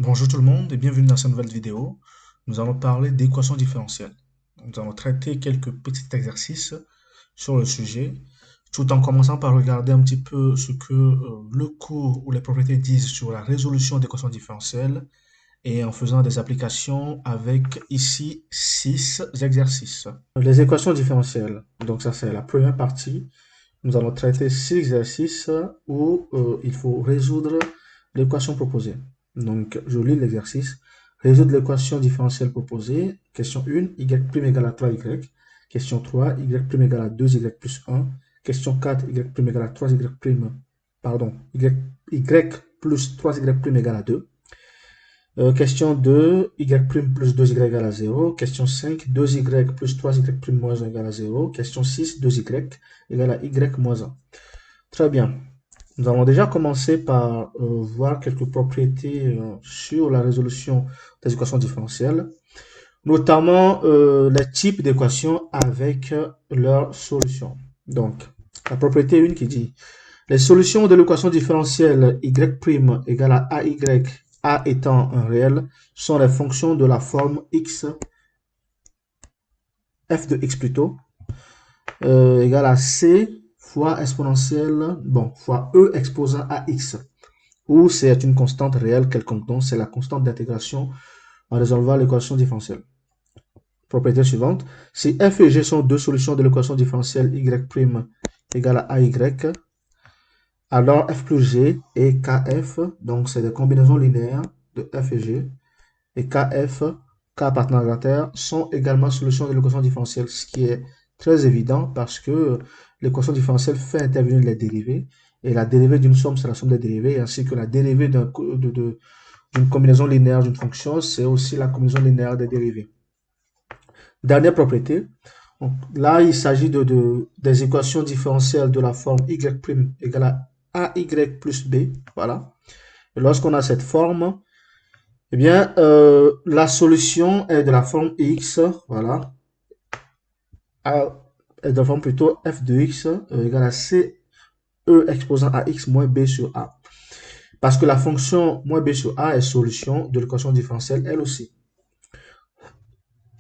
Bonjour tout le monde et bienvenue dans cette nouvelle vidéo. Nous allons parler d'équations différentielles. Nous allons traiter quelques petits exercices sur le sujet, tout en commençant par regarder un petit peu ce que le cours ou les propriétés disent sur la résolution d'équations différentielles et en faisant des applications avec ici 6 exercices. Les équations différentielles, donc ça c'est la première partie. Nous allons traiter 6 exercices où il faut résoudre l'équation proposée. Donc, je lis l'exercice. Résoudre l'équation différentielle proposée. Question 1, y' égale à 3y. Question 3, y' égale à 2y plus 1. Question 4, y' égale à 3y', pardon, y plus 3y' égale à 2. Question 2, y' plus 2y égale à 0. Question 5, 2y plus 3y' moins 1 égale à 0. Question 6, 2y égale à y moins 1. Très bien. Nous allons déjà commencer par voir quelques propriétés sur la résolution des équations différentielles, notamment les types d'équations avec leurs solutions. Donc, la propriété 1 qui dit les solutions de l'équation différentielle y' égale à AY, A étant un réel, sont les fonctions de la forme x, f de x plutôt, égale à c fois exponentielle, bon, fois e exposant à x, où c'est une constante réelle quelconque, donc c'est la constante d'intégration en résolvant l'équation différentielle. Propriété suivante, si f et g sont deux solutions de l'équation différentielle y' égale à ay, alors f plus g et kf, donc c'est des combinaisons linéaires de f et g, et kf, k appartenant à la terre, sont également solutions de l'équation différentielle, ce qui est très évident parce que l'équation différentielle fait intervenir les dérivées, et la dérivée d'une somme, c'est la somme des dérivées, ainsi que la dérivée d'une combinaison linéaire d'une fonction, c'est aussi la combinaison linéaire des dérivées. Dernière propriété, donc, là il s'agit des équations différentielles de la forme y' égale à ay plus b, voilà. Et lorsqu'on a cette forme, eh bien, la solution est de la forme x, voilà, est de la forme plutôt f de x égale à c, e exposant à x moins b sur a. Parce que la fonction moins b sur a est solution de l'équation différentielle, elle aussi.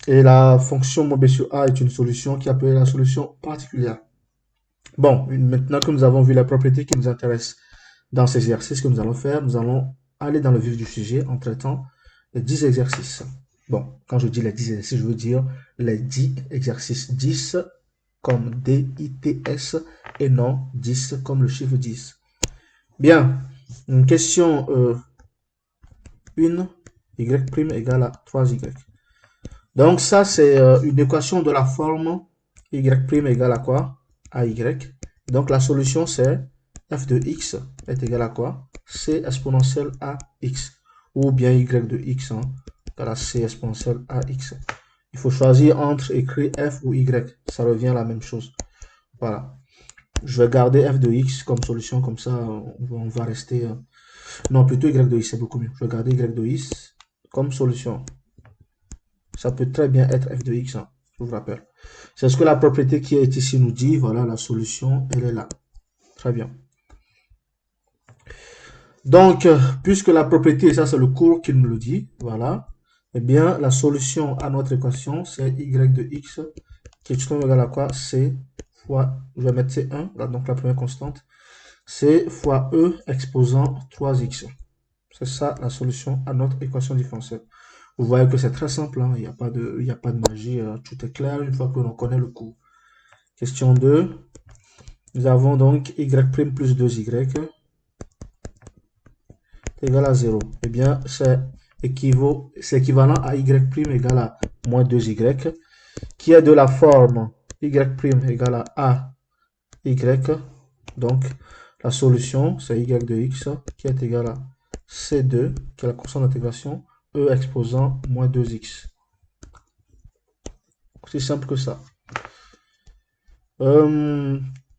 Et la fonction moins b sur a est une solution qui est appelée la solution particulière. Bon, maintenant que nous avons vu la propriété qui nous intéresse dans ces exercices que nous allons faire, nous allons aller dans le vif du sujet en traitant les 10 exercices. Bon, quand je dis les 10 exercices, je veux dire les 10 exercices 10 comme D-I-T-S et non 10 comme le chiffre 10. Bien, une question 1, y' égale à 3y. Donc ça, c'est une équation de la forme y' égale à quoi? À y. Donc la solution, c'est f de x est égal à quoi? C exponentielle à x. Ou bien y de x égale à c exponentielle à x. Il faut choisir entre écrire f ou y. Ça revient à la même chose. Voilà. Je vais garder f de x comme solution, comme ça on va rester... non, plutôt y de x, c'est beaucoup mieux. Je vais garder y de x comme solution. Ça peut très bien être f de x, je vous rappelle. C'est ce que la propriété qui est ici nous dit. Voilà, la solution, elle est là. Très bien. Donc, puisque la propriété, ça c'est le cours qui nous le dit, voilà, eh bien, la solution à notre équation, c'est y de x qui est égal à quoi? C fois, je vais mettre C1, là, donc la première constante, C fois E exposant 3x. C'est ça la solution à notre équation différentielle. Vous voyez que c'est très simple, hein, il n'y a pas de magie, tout est clair une fois que l'on connaît le cours. Question 2, nous avons donc y' plus 2y égal à 0. Eh bien, c'est équivalent à y' égale à moins 2y, qui est de la forme y' égale à y. Donc, la solution, c'est y de x qui est égal à c2, qui est la constante d'intégration, e exposant moins 2x. Aussi simple que ça.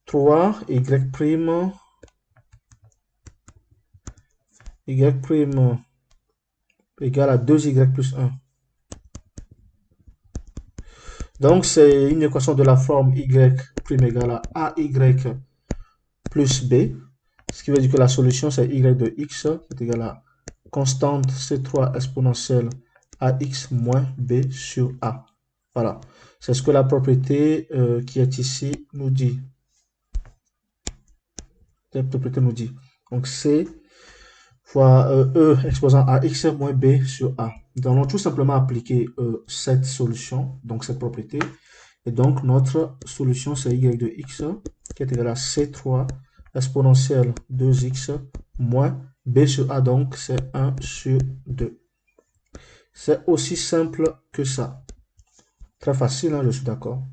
3, y' égale à 2y plus 1. Donc, c'est une équation de la forme y' égale à ay plus b. Ce qui veut dire que la solution, c'est y de x qui est égal à constante C3 exponentielle AX moins B sur A. Voilà. C'est ce que la propriété qui est ici nous dit. La propriété nous dit. Donc, C fois E exposant AX moins B sur A. Nous allons tout simplement appliquer cette solution, donc cette propriété. Et donc, notre solution, c'est y de x qui est égal à C3 exponentielle 2x moins B sur A, donc c'est 1 sur 2. C'est aussi simple que ça. Très facile, hein, je suis d'accord.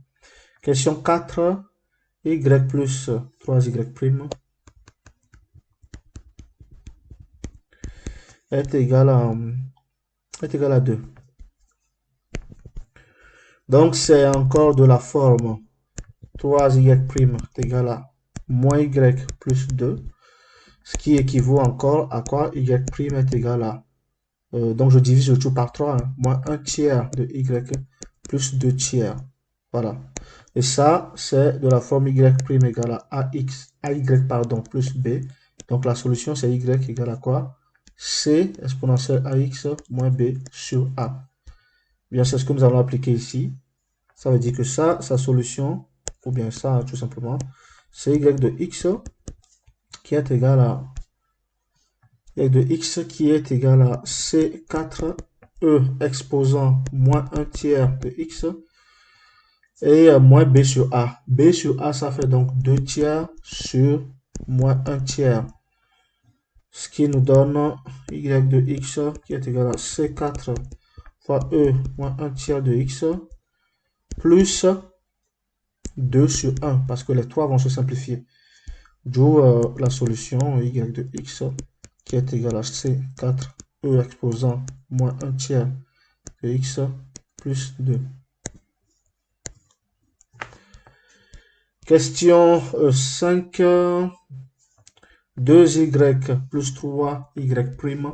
Question 4, y plus 3y' est égal à 2. Donc, c'est encore de la forme 3y' est égal à moins y plus 2, ce qui équivaut encore à quoi y' est égal à, donc je divise le tout par 3, hein, moins 1 tiers de y plus 2 tiers. Voilà. Et ça, c'est de la forme y' égale à ay pardon, plus b. Donc la solution, c'est y égale à quoi? C exponentielle ax moins b sur a. Bien, c'est ce que nous allons appliquer ici. Ça veut dire que ça, sa solution, ou bien ça, tout simplement, c'est y de x qui est égal à y de x qui est égal à C4 E exposant moins 1 tiers de x et moins B sur A. B sur A, ça fait donc 2 tiers sur moins 1 tiers. Ce qui nous donne y de x qui est égal à C4 fois E moins 1 tiers de x plus 2 sur 1 parce que les 3 vont se simplifier. D'où la solution y de x qui est égal à C4 E exposant moins 1 tiers de x plus 2. Question 5. 2y plus 3y prime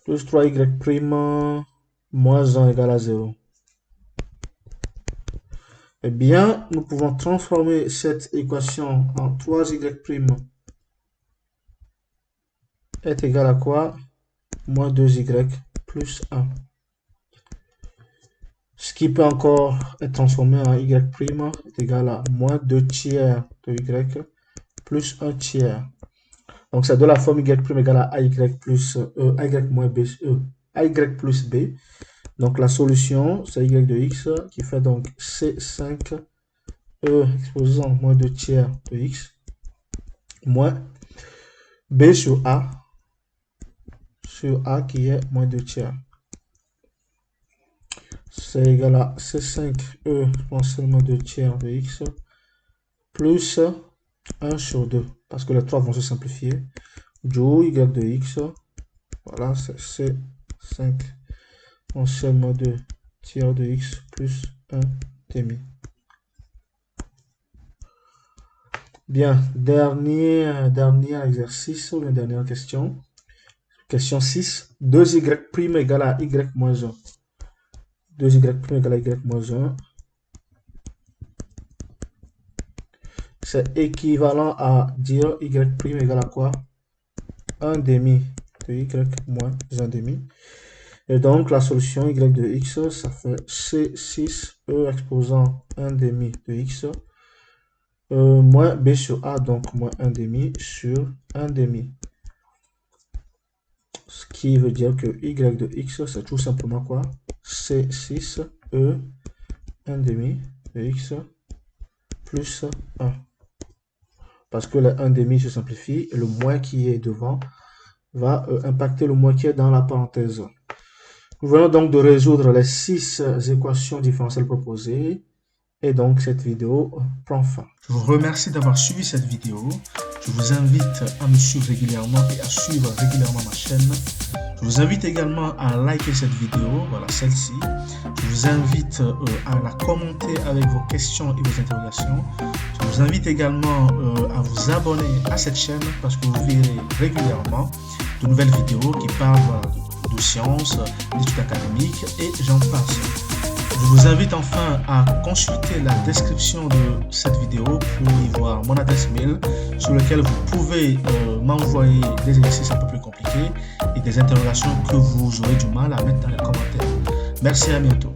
plus 3y prime moins 1 égale à 0. Eh bien, nous pouvons transformer cette équation en 3y prime est égal à quoi? Moins 2y plus 1. Ce qui peut encore être transformé en y' est égal à moins 2 tiers de y plus 1 tiers. Donc, c'est de la forme y' égale à ay plus ay moins b, ay plus b. Donc, la solution, c'est y de x qui fait donc c5 e exposant moins 2 tiers de x moins b sur a qui est moins 2 tiers. C'est égal à C5E exponentiellement 2 tiers de x plus 1 sur 2 parce que les 3 vont se simplifier. Du y de x, voilà, c'est C5 exponentiellement 2 tiers de x plus 1 demi. Bien, dernier exercice ou la dernière question. Question 6. 2y' égale à y moins 1. 2y' égale à y moins 1. C'est équivalent à dire y' égale à quoi? 1 demi de y moins 1 demi. Et donc, la solution y de x, ça fait C6e exposant 1 demi de x moins b sur a, donc moins 1 demi sur 1 demi. Ce qui veut dire que y de x, c'est tout simplement quoi? C6e 1 demi de x plus 1. Parce que le 1 demi se simplifie et le moins qui est devant va impacter le moins qui est dans la parenthèse. Nous venons donc de résoudre les 6 équations différentielles proposées. Et donc, cette vidéo prend fin. Je vous remercie d'avoir suivi cette vidéo. Je vous invite à me suivre régulièrement et à suivre régulièrement ma chaîne. Je vous invite également à liker cette vidéo, voilà celle-ci. Je vous invite à la commenter avec vos questions et vos interrogations. Je vous invite également à vous abonner à cette chaîne parce que vous verrez régulièrement de nouvelles vidéos qui parlent de sciences, d'études académiques et j'en passe. Je vous invite enfin à consulter la description de cette vidéo pour y voir mon adresse mail sur laquelle vous pouvez m'envoyer des exercices un peu plus compliqués et des interrogations que vous aurez du mal à mettre dans les commentaires. Merci, à bientôt.